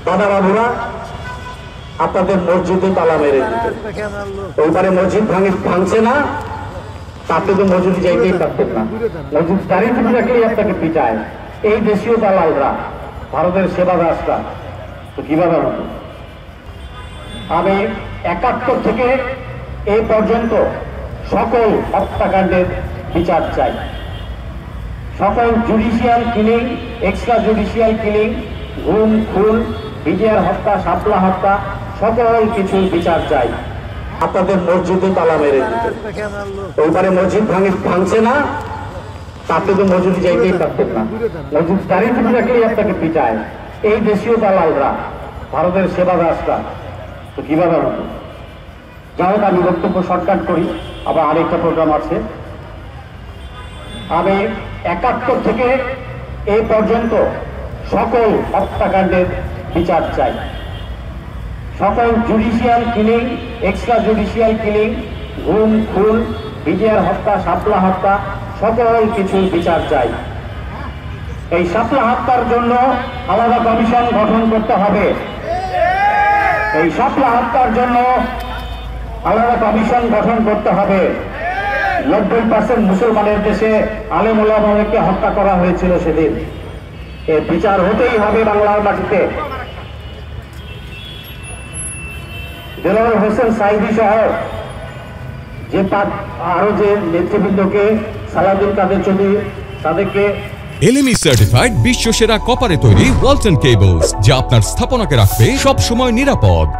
দাদা বাবুরা আপনাদের মসজিদে তালা মেরে দিতে, ওইবারে মসজিদ ভাঙছে না, আপনি তো মসজিদ যাইতেই পারতেন না। মসজিদ দাঁড়িয়ে থেকে রাখলেই আপনাকে পিটায় এই দেশীয় দালালরা, ভারতের সেবা দাসরা, তো কিভাবে হতো? আমি ৭১ থেকে এই পর্যন্ত সকল হত্যাকাণ্ডের বিচার চাই। সকল judicial killing, extra judicial killing, গুম খুন, বিডিআর হত্যা, শাপলা হত্যা, সকল কিছুর বিচার চাই। আপনাদের মসজিদে তালা মেরে দিতে, ওইবারে মসজিদ ভাঙছে না, আপনি তো মসজিদে যাইতেই পারতেন না। মসজিদ দাঁড়িয়ে থেকে রাখলেই আপনাকে পিটায় এই দেশীয় দালালরা, ভারতের সেবা দাসরা, তো কিভাবে হতো? যাই হোক, আমি বক্তব্য শর্টকাট করি, আবার আরেকটা প্রোগ্রাম আছে। আমি ৭১ থেকে এই পর্যন্ত সকল হত্যাকাণ্ডের বিচার চাই। সকল judicial killing, extra judicial killing, গুম খুন, বিডিআর হত্যা, শাপলা হত্যা, সকল কিছুর বিচার চাই। এই শাপলা হত্যার জন্য আলাদা কমিশন গঠন করতে হবে। এই শাপলা হত্যার জন্য আলাদা কমিশন গঠন করতে হবে। ৯০% মুসলমানের দেশে আলেম ওলামাদেরকে হত্যা করা হয়েছিল সেদিন। এর বিচার হতেই হবে বাংলার মাটিতে। দেলোয়ার হোসেন সাইদি সহ যে আরো যে নেতৃবৃন্দকে, সালাউদ্দিন কাদের চৌধুরী, তাদেরকে এলএমই সার্টিফাইড বিশ্ব সেরা কপারে তৈরি ওয়ালটন কেবলস, যা আপনার স্থাপনাকে রাখবে সব সময় নিরাপদ।